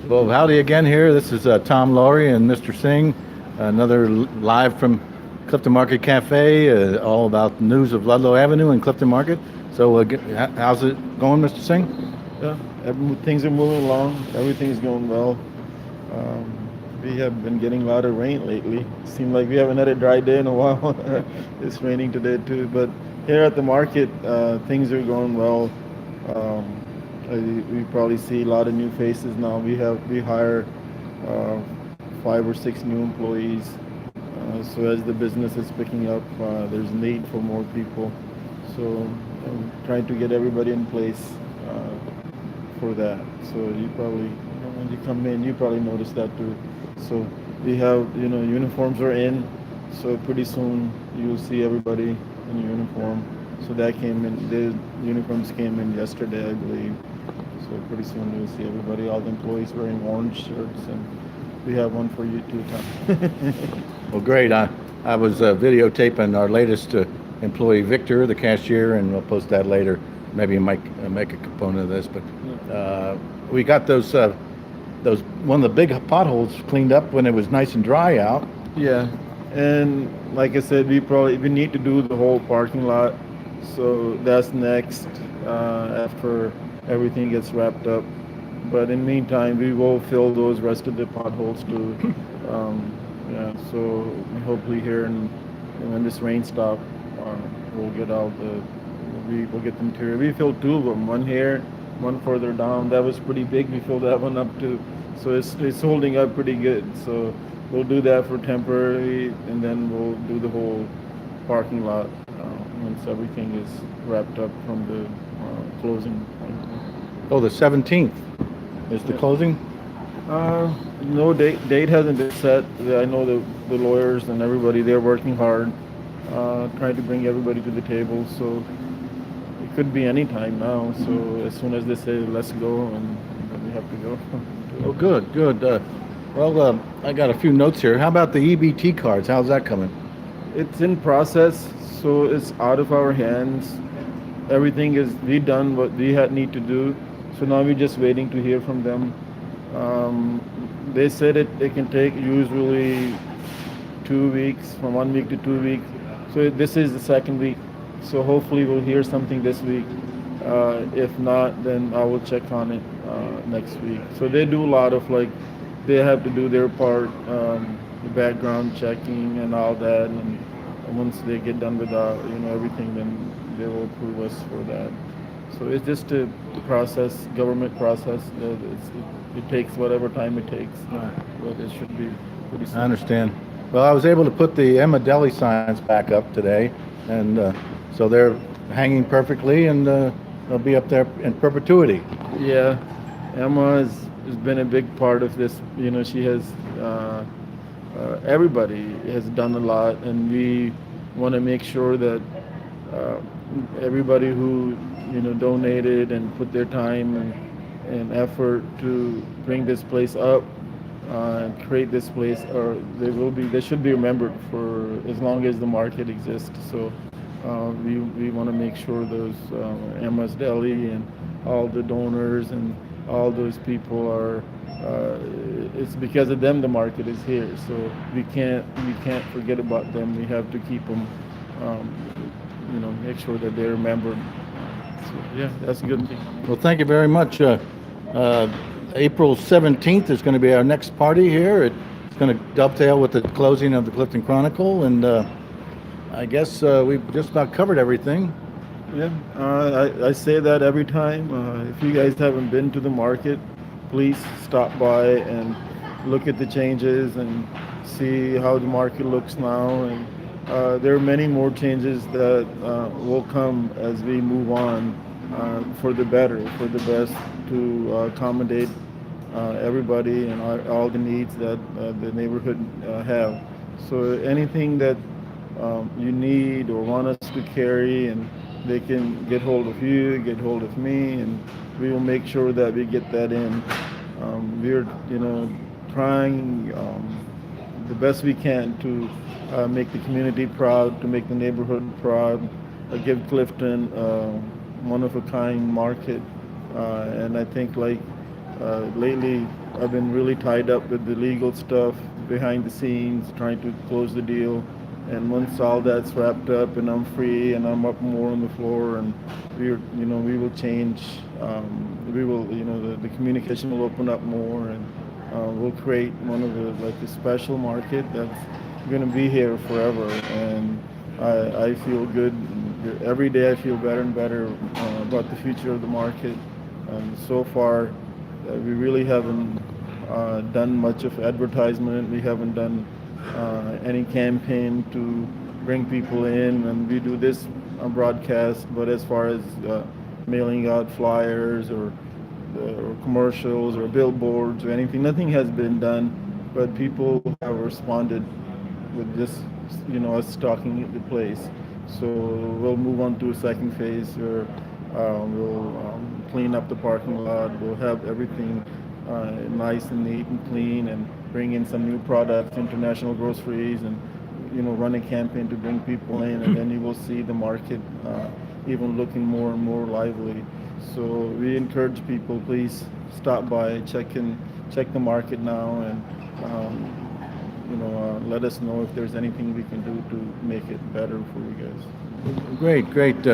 Well, howdy again here. This is Tom Lohre and Mr. Singh, another live from Clifton Market Cafe, all about news of Ludlow Avenue and Clifton Market. So how's it going, Mr. Singh? Yeah, things are moving along. Everything's going well. We have been getting a lot of rain lately. Seems like we haven't had a dry day in a while. It's raining today too. But here at the market, things are going well. We probably see a lot of new faces now. We hire 5 or 6 new employees. So as the business is picking up, there's need for more people. So I'm trying to get everybody in place for that. So you probably, when you come in, you probably notice that too. So we have, uniforms are in. So pretty soon you'll see everybody in uniform. So that came in, the uniforms came in yesterday, I believe. So pretty soon you'll see everybody, all the employees wearing orange shirts, and we have one for you too, Tom. Well, great. I was videotaping our latest employee, Victor, the cashier, and we'll post that later. Maybe you might make a component of this, but we got those one of the big potholes cleaned up when it was nice and dry out. Yeah, and like I said, we need to do the whole parking lot. So that's next after everything gets wrapped up. But in the meantime, we will fill those rest of the potholes too. So hopefully here, and when this rain stops, we'll get out we'll get the material. We filled 2 of them, one here, one further down. That was pretty big. We filled that one up too. So it's holding up pretty good. So we'll do that for temporary, and then we'll do the whole parking lot once everything is wrapped up from the closing. Oh, the 17th is the closing? No date hasn't been set. I know the lawyers and everybody, they're working hard, trying to bring everybody to the table. So it could be any time now. So as soon as they say let's go, and we have to go. Oh, good. I got a few notes here. How about the EBT cards? How's that coming? It's in process, so it's out of our hands. Everything is, we done what we need to do. So now we're just waiting to hear from them. They said it can take usually 2 weeks, from 1 week to 2 weeks. So this is the 2nd week. So hopefully we'll hear something this week. If not, then I will check on it next week. So they do a lot of they have to do their part, the background checking and all that. And once they get done with everything, then they will approve us for that. So it's just a process, government process. It takes whatever time it takes, but it should be pretty soon. I understand. Well, I was able to put the Emma Deli signs back up today, and so they're hanging perfectly, and they'll be up there in perpetuity. Yeah, Emma has been a big part of this. She has, everybody has done a lot, and we want to make sure that everybody who donated and put their time and effort to bring this place up and create this place, or they should be remembered for as long as the market exists. So we want to make sure those Emma's Deli and all the donors and all those people are. It's because of them the market is here. So we can't forget about them. We have to keep them. Make sure that they're remembered. So, yeah, that's a good thing. Well, thank you very much. April 17th is going to be our next party here. It's going to dovetail with the closing of the Clifton Chronicle, and I guess we've just about covered everything. Yeah, I say that every time. If you guys haven't been to the market, please stop by and look at the changes and see how the market looks now. And there are many more changes that will come as we move on for the better, for the best, to accommodate everybody and all the needs that the neighborhood have. So anything that you need or want us to carry, and they can get hold of you, get hold of me, and we will make sure that we get that in. We're trying the best we can to make the community proud, to make the neighborhood proud, give Clifton one-of-a-kind market, and I think Lately, I've been really tied up with the legal stuff behind the scenes, trying to close the deal. And once all that's wrapped up and I'm free and I'm up more on the floor, and we will change. We will, the communication will open up more, and we'll create one of the like a special market that's going to be here forever. And I feel good. Every day I feel better and better about the future of the market. So far, we really haven't done much of advertisement. We haven't done any campaign to bring people in, and we do this broadcast. But as far as mailing out flyers or commercials or billboards or anything, nothing has been done. But people have responded with just us stocking the place. So we'll move on to a second phase where we'll clean up the parking lot. We'll have everything nice and neat and clean, and bring in some new products, international groceries, and run a campaign to bring people in, and then you will see the market even looking more and more lively. So we encourage people, please stop by, check the market now, and let us know if there's anything we can do to make it better for you guys. Great.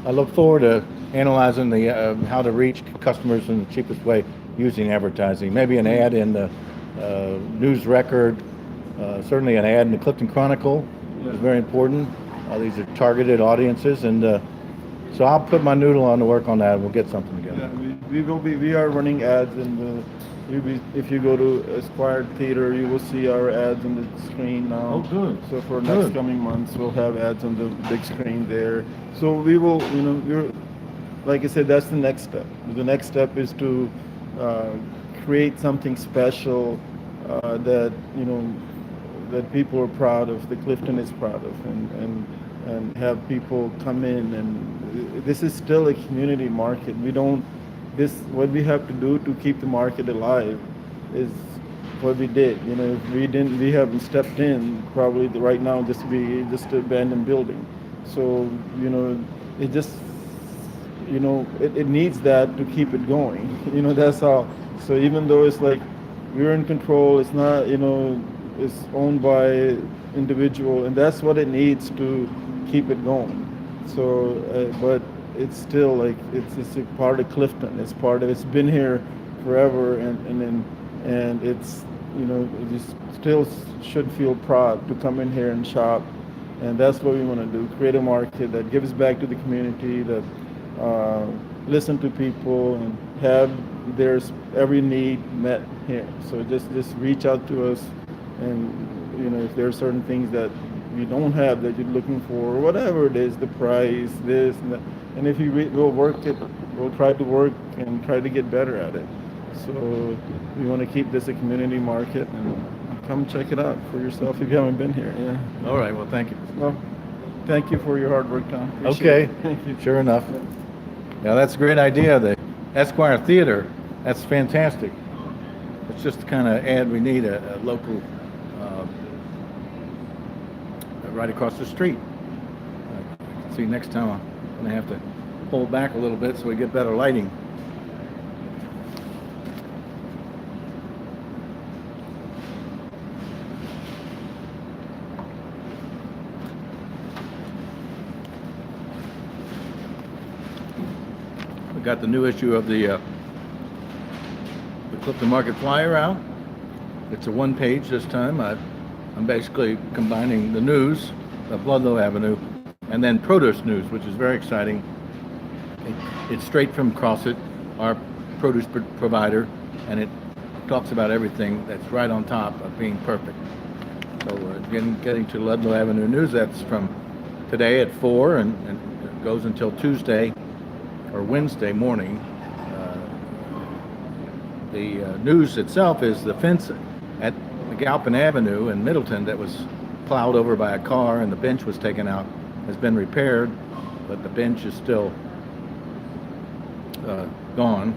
I look forward to analyzing the how to reach customers in the cheapest way using advertising. Maybe an ad in the News Record, certainly an ad in the Clifton Chronicle is very important. These are targeted audiences, and so I'll put my noodle on to work on that. We'll get something together. Yeah, we are running ads in the. If you go to Esquire Theater, you will see our ads on the screen now. Oh, good. So for next coming months, we'll have ads on the big screen there. So we will, like I said, that's the next step. The next step is to create something special that that people are proud of, that Clifton is proud of, and have people come in. And this is still a community market. What we have to do to keep the market alive is what we did. If we haven't stepped in, probably right now this would be just an abandoned building. So it just it needs that to keep it going. That's all. So even though it's like we're in control, it's not it's owned by individual, and that's what it needs to keep it going. So but it's still like it's a part of Clifton. It's been here forever, and it's you still should feel proud to come in here and shop, and that's what we want to do. Create a market that gives back to the community, that listen to people, and have their every need met here. So just reach out to us, and if there are certain things that you don't have that you're looking for, or whatever it is, the price, this and that. And if we'll work it, we'll try to work and try to get better at it. So we want to keep this a community market, and come check it out for yourself if you haven't been here. Yeah. All right. Well, thank you. Well, thank you for your hard work, Tom. Okay. Thank you. Sure enough. Yeah, that's a great idea. The Esquire Theater, that's fantastic. It's just the kind of ad we need, a local, right across the street. See, next time I'm going to have to pull back a little bit so we get better lighting. We got the new issue of the Clifton Market Flyer out. It's a one page this time. I'm basically combining the news of Ludlow Avenue and then produce news, which is very exciting. It's straight from Crossit, our produce provider, and it talks about everything that's right on top of being perfect. So getting to Ludlow Avenue News, that's from today at 4 and it goes until Tuesday or Wednesday morning. The news itself is the fence at McAlpin Avenue in Middleton that was plowed over by a car and the bench was taken out has been repaired, but the bench is still gone.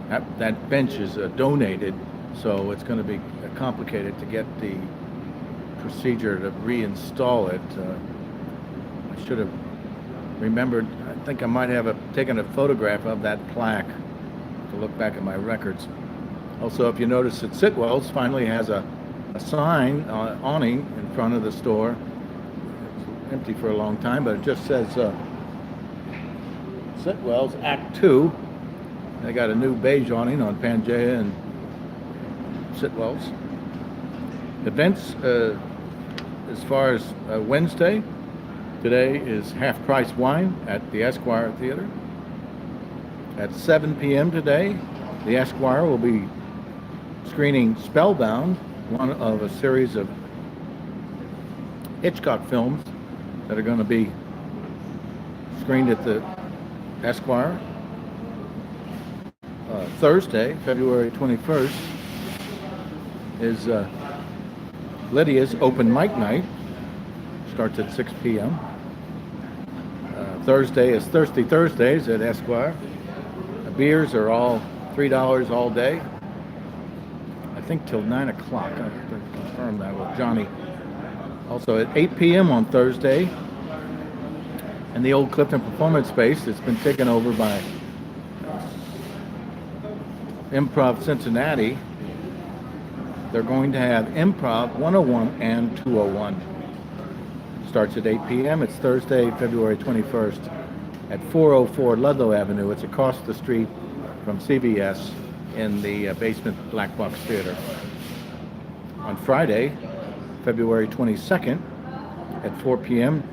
That bench is donated, so it's going to be complicated to get the procedure to reinstall it. I should have remembered. I think I might have taken a photograph of that plaque to look back at my records. Also, if you notice that Sitwell's finally has a sign awning in front of the store. It's empty for a long time, but it just says Sitwell's Act 2. They got a new beige awning on Pangea and Sitwell's. Events as far as Wednesday, today is half-price wine at the Esquire Theater. At 7 p.m. today, the Esquire will be screening Spellbound, one of a series of Hitchcock films that are going to be screened at the Esquire. Thursday, February 21st, is Lydia's open mic night. Starts at 6 p.m. Thursday is Thirsty Thursdays at Esquire. The beers are all $3 all day. I think till 9 o'clock. I have to confirm that with Johnny. Also at 8 p.m. on Thursday, in the old Clifton Performance Space, it's been taken over by Improv Cincinnati. They're going to have Improv 101 and 201. Starts at 8 p.m. It's Thursday, February 21st at 404 Ludlow Avenue. It's across the street from CBS in the basement Black Box Theater. On Friday, February 22nd at 4 p.m.,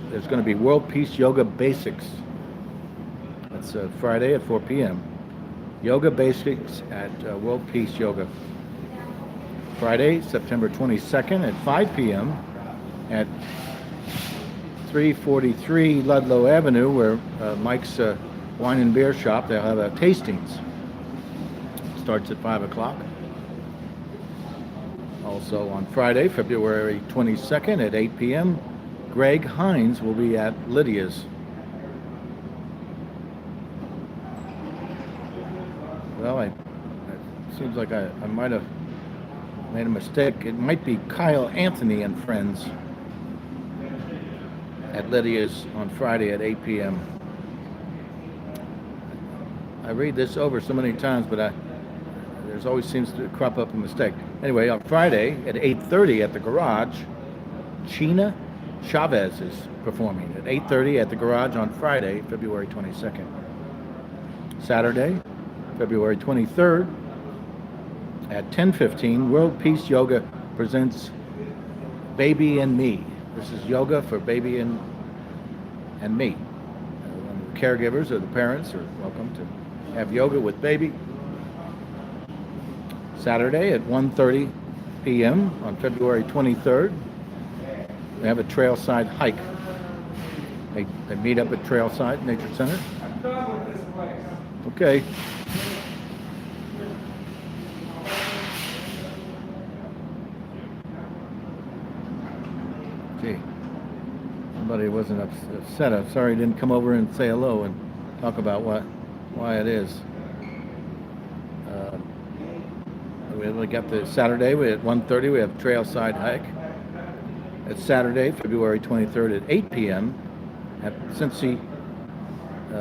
there's going to be World Peace Yoga Basics. That's Friday at 4 p.m. Yoga Basics at World Peace Yoga. Friday, September 22nd at 5 p.m. at 343 Ludlow Avenue, where Mike's Wine and Beer Shop, they'll have tastings. Starts at 5 o'clock. Also on Friday, February 22nd at 8 p.m., Greg Hines will be at Lydia's. Well, it seems like I might have made a mistake. It might be Kyle Anthony and Friends at Lydia's on Friday at 8 p.m. I read this over so many times, but there's always seems to crop up a mistake. Anyway, on Friday at 8:30 at the Garage, Gina Chavez is performing at 8:30 at the Garage on Friday, February 22nd. Saturday, February 23rd at 10:15, World Peace Yoga presents Baby and Me. This is yoga for baby and me. The caregivers or the parents are welcome to have yoga with baby. Saturday at 1:30 p.m. on February 23rd, we have a Trailside Hike. They meet up at Trailside Nature Center. Okay. Gee, somebody wasn't upset. I'm sorry he didn't come over and say hello and talk about why it is. We got the Saturday at 1:30. We have Trailside Hike. It's Saturday, February 23rd at 8 p.m. at Cincy.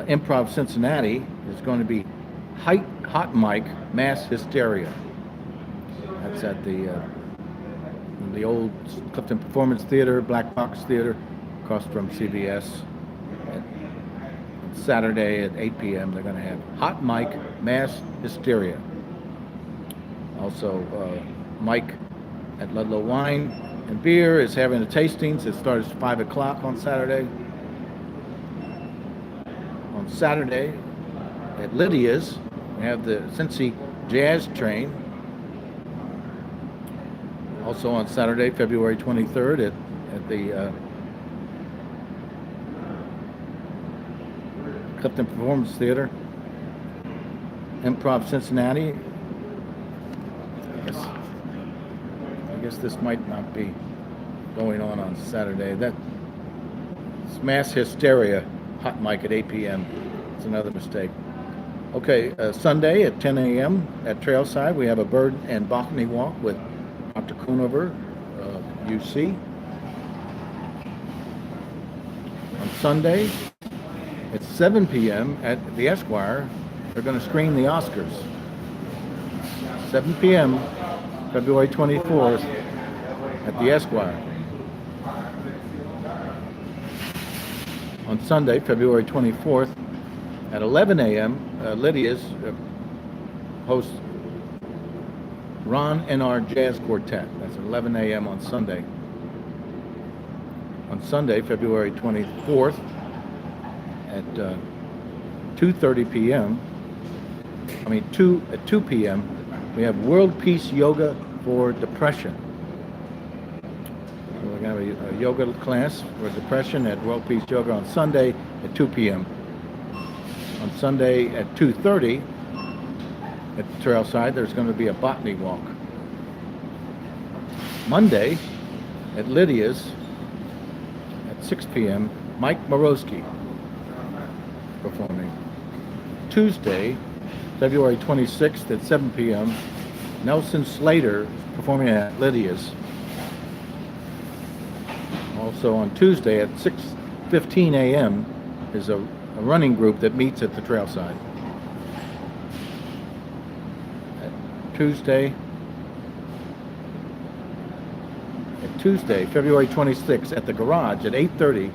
Improv Cincinnati is going to be Hot Mic Mass Hysteria. That's at the old Clifton Performance Theater, Black Box Theater, across from CBS. Saturday at 8 p.m. they're going to have Hot Mic Mass Hysteria. Also, Mike at Ludlow Wine and Beer is having a tastings. It starts at 5 o'clock on Saturday. On Saturday at Lydia's, we have the Cincy Jazz Train. Also on Saturday, February 23rd at the Clifton Performance Theater, Improv Cincinnati. I guess this might not be going on Saturday. That's Mass Hysteria Hot Mic at 8 p.m. It's another mistake. Okay, Sunday at 10 a.m. at Trailside, we have a bird and botany walk with Dr. Conover, UC. On Sunday at 7 p.m. at the Esquire, they're going to screen the Oscars. 7 p.m., February 24th, at the Esquire. On Sunday, February 24th, at 11 a.m., Lydia's hosts Ron and our Jazz Quartet. That's at 11 a.m. on Sunday. On Sunday, February 24th, at 2:30 p.m., at 2 p.m., we have World Peace Yoga for Depression. So we're going to have a yoga class for depression at World Peace Yoga on Sunday at 2 p.m. On Sunday at 2:30 at Trailside, there's going to be a botany walk. Monday at Lydia's at 6 p.m., Mike Morosky performing. Tuesday, February 26th at 7 p.m., Nelson Slater performing at Lydia's. Also on Tuesday at 6:15 a.m. is a running group that meets at the Trailside. Tuesday, February 26th at the Garage at 8:30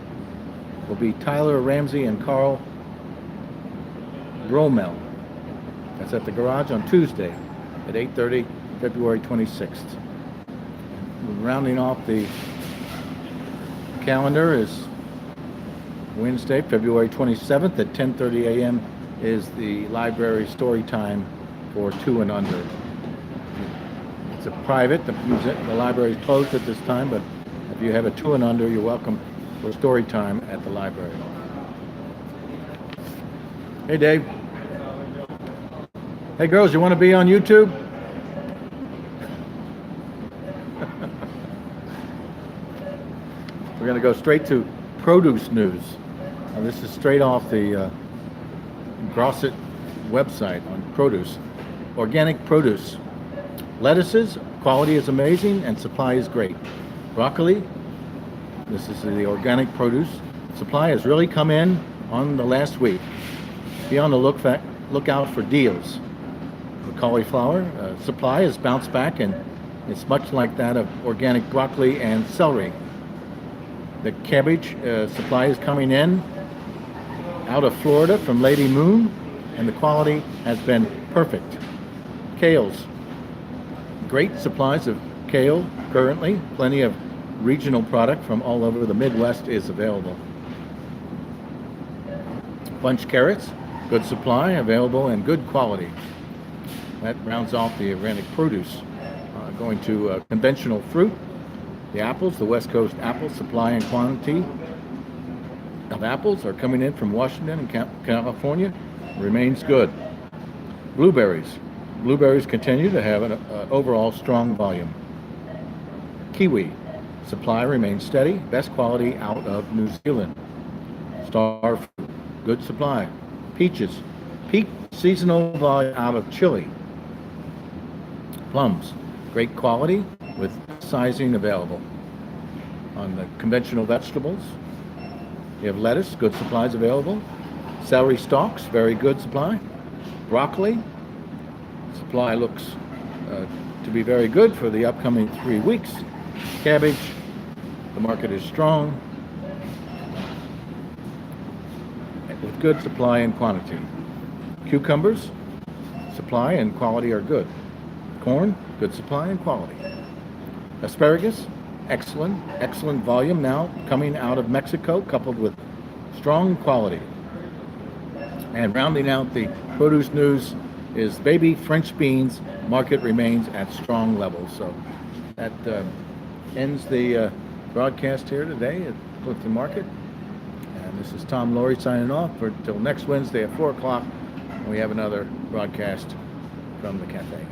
will be Tyler Ramsey and Carl Bromell. That's at the Garage on Tuesday at 8:30, February 26th. Rounding off the calendar is Wednesday, February 27th at 10:30 a.m. is the library story time for 2 and under. It's a private, the library is closed at this time, but if you have a 2 and under, you're welcome for story time at the library. Hey, Dave. Hey, girls, you want to be on YouTube? We're going to go straight to produce news. Now, this is straight off the Grosset website on produce. Organic produce. Lettuces, quality is amazing and supply is great. Broccoli, this is the organic produce. Supply has really come in on the last week. Be on the lookout for deals. The cauliflower supply has bounced back and it's much like that of organic broccoli and celery. The cabbage supply is coming in out of Florida from Lady Moon, and the quality has been perfect. Kales. Great supplies of kale currently. Plenty of regional product from all over the Midwest is available. Bunch carrots, good supply, available, and good quality. That rounds off the organic produce. Going to conventional fruit. The apples, the West Coast apple supply and quantity of apples are coming in from Washington and California. Remains good. Blueberries. Blueberries continue to have an overall strong volume. Kiwi. Supply remains steady. Best quality out of New Zealand. Star fruit. Good supply. Peaches. Peak seasonal volume out of Chile. Plums. Great quality with sizing available. On the conventional vegetables, you have lettuce, good supplies available. Celery stalks, very good supply. Broccoli, supply looks to be very good for the upcoming 3 weeks. Cabbage, the market is strong with good supply and quantity. Cucumbers, supply and quality are good. Corn, good supply and quality. Asparagus, excellent volume now coming out of Mexico, coupled with strong quality. And rounding out the produce news is baby French beans. Market remains at strong levels. So that ends the broadcast here today at Clifton Market. And this is Tom Lohre signing off for till next Wednesday at 4 o'clock. We have another broadcast from the cafe.